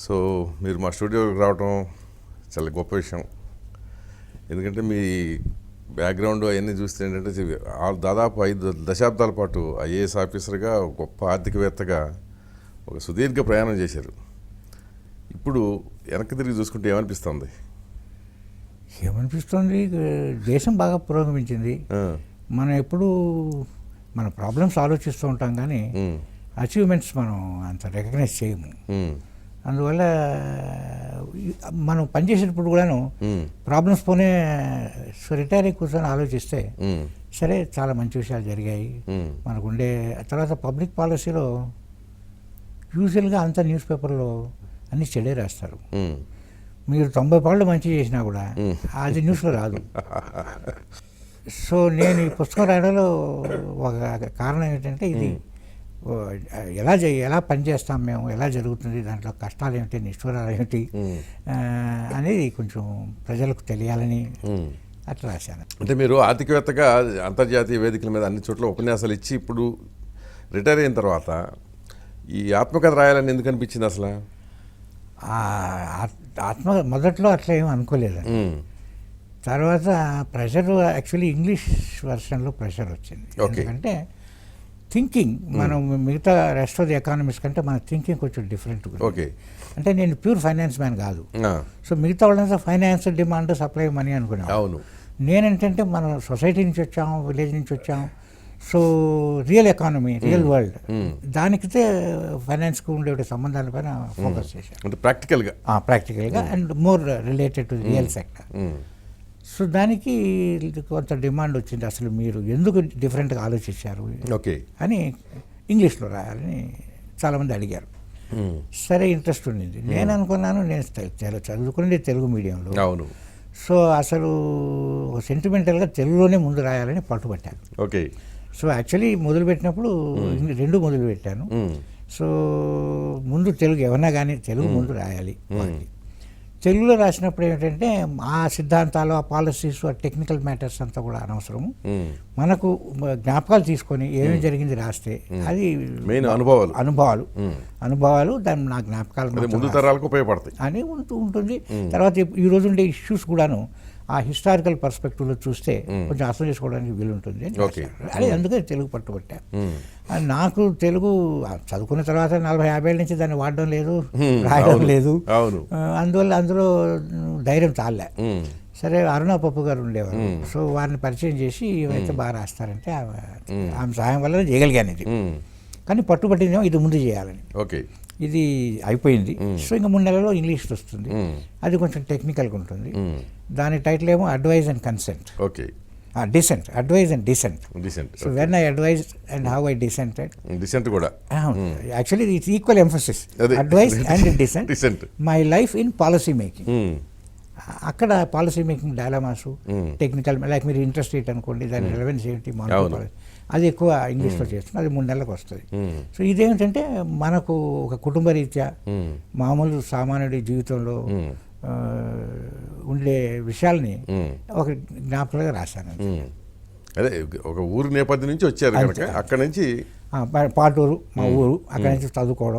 So మీరు మా స్టూడియోకి రావడం చాలా గొప్ప విషయం. ఎందుకంటే మీ బ్యాక్గ్రౌండ్ అవన్నీ చూస్తే ఏంటంటే దాదాపు 5 దశాబ్దాల పాటు ఐఏఎస్ ఆఫీసర్గా, గొప్ప ఆర్థికవేత్తగా ఒక సుదీర్ఘ ప్రయాణం చేశారు. ఇప్పుడు వెనక్కి తిరిగి చూసుకుంటే ఏమనిపిస్తుంది? ఏమనిపిస్తుంది, దేశం బాగా పురోగమించింది. మనం ఎప్పుడు మన ప్రాబ్లమ్స్ ఆలోచిస్తూ ఉంటాం కానీ అచీవ్మెంట్స్ మనం అంత రికగ్నైజ్ చేయము. అందువల్ల మనం పనిచేసేటప్పుడు కూడాను ప్రాబ్లమ్స్ పోనే రిటైర్ అయి కూర్చొని ఆలోచిస్తే సరే చాలా మంచి విషయాలు జరిగాయి మనకుండే. తర్వాత పబ్లిక్ పాలసీలో యూజువల్గా అంత న్యూస్ పేపర్లో అన్ని చెడే రాస్తారు. మీరు 90 పాళ్ళు మంచి చేసినా కూడా అది న్యూస్లో రాదు. సో నేను ఈ పుస్తకం రాయడంలో ఒక కారణం ఏంటంటే ఇది ఎలా పనిచేస్తాం మేము, ఎలా జరుగుతుంది, దాంట్లో కష్టాలు ఏమిటి, నిష్ఠూరాలు ఏమిటి అనేది కొంచెం ప్రజలకు తెలియాలని అట్లా రాశాను. అంటే మీరు ఆర్థికవేత్తగా అంతర్జాతీయ వేదికల మీద అన్ని చోట్ల ఉపన్యాసాలు ఇచ్చి ఇప్పుడు రిటైర్ అయిన తర్వాత ఈ ఆత్మకథ రాయాలని ఎందుకు అనిపించింది అసలు? మొదట్లో అట్లా ఏమీ అనుకోలేదు. తర్వాత ప్రెషర్, యాక్చువల్లీ ఇంగ్లీష్ వర్షన్లో ప్రెషర్ వచ్చింది. ఎందుకంటే థింకింగ్ మనం మిగతా రెస్ట్ ఆఫ్ ది ఎకానమీస్ కంటే మన థింకింగ్ కొంచెం డిఫరెంట్. అంటే నేను ప్యూర్ ఫైనాన్స్ మ్యాన్ కాదు. సో మిగతా వాళ్ళంతా ఫైనాన్స్, డిమాండ్, సప్లై, మనీ అనుకున్నాను. అవును. నేనేంటంటే మనం సొసైటీ నుంచి వచ్చాం, విలేజ్ నుంచి వచ్చాం. So real economy, real world, దానికితే ఫైనాన్స్కి ఉండే సంబంధాలపైన ఫోకస్ చేశాను. అంటే ప్రాక్టికల్గా and more related to real sector. So దానికి కొంత డిమాండ్ వచ్చింది. అసలు మీరు ఎందుకు డిఫరెంట్గా ఆలోచించారు అని ఇంగ్లీష్లో రాయాలని చాలామంది అడిగారు. సరే, ఇంట్రెస్ట్ ఉండింది. నేను అనుకున్నాను, నేను చదువుకునేది తెలుగు మీడియంలో. అవును. సో అసలు సెంటిమెంటల్గా తెలుగులోనే ముందు రాయాలని పట్టుబట్టాను. సో యాక్చువల్లీ మొదలుపెట్టినప్పుడు 2 మొదలుపెట్టాను. సో ముందు తెలుగు, ఎవరన్నా కానీ తెలుగు ముందు రాయాలి. తెలుగులో రాసినప్పుడు ఏమిటంటే ఆ సిద్ధాంతాలు, ఆ పాలసీస్, ఆ టెక్నికల్ మ్యాటర్స్ అంతా కూడా అనవసరము. మనకు జ్ఞాపకాలు తీసుకొని ఏమి జరిగింది రాస్తే అది మెయిన్ అనుభవాలు దాని నా జ్ఞాపకాలు ముందు తరాలకు ఉపయోగపడతాయి అని ఉంటుంది. తర్వాత ఈ రోజు ఉండే ఇష్యూస్ కూడాను ఆ హిస్టారికల్ పర్స్పెక్టివ్లో చూస్తే కొంచెం అర్థం చేసుకోవడానికి వీలుంటుంది అని అందుకే తెలుగు పట్టుబట్టా. నాకు తెలుగు చదువుకున్న తర్వాత 40-50 ఏళ్ళ నుంచి దాన్ని వాడడం లేదు, రాయడం లేదు. అందువల్ల అందులో ధైర్యం చాలే. సరే, అరుణ పప్పు గారు ఉండేవారు. సో వారిని పరిచయం చేసి ఏవైతే బాగా రాస్తారంటే ఆమె సహాయం వల్ల చేయగలిగాను ఇది. కానీ పట్టుబట్టిందేమో ఇది ముందు చేయాలని. ఇది అయిపోయింది. సో ఇంకా 3 నెలల్లో ఇంగ్లీష్ వస్తుంది. అది కొంచెం టెక్నికల్గా ఉంటుంది. దాని టైటిల్ ఏమో advice and consent. Dissent, advice and dissent. So when I advise and how I dissent కూడా actually it's equal emphasis, advice and dissent. My life in policy making. అక్కడ policy making dilemmas, technical, like మీరు interest rate అనుకోండి, దాని relevance ఏంటి, అది ఎక్కువ ఇంగ్లీష్లో చేస్తుంది. అది 3 నెలలకు వస్తుంది. సో ఇదేమిటంటే మనకు ఒక కుటుంబ రీత్యా మామూలు సామాన్యుడి జీవితంలో ఉండే విషయాల్ని ఒక జ్ఞాపకాలుగా రాశాను. అదే ఒక ఊరు నేపథ్యం నుంచి వచ్చారు, అక్కడ నుంచి పాటూరు మా ఊరు, అక్కడ నుంచి చదువుకోవడం.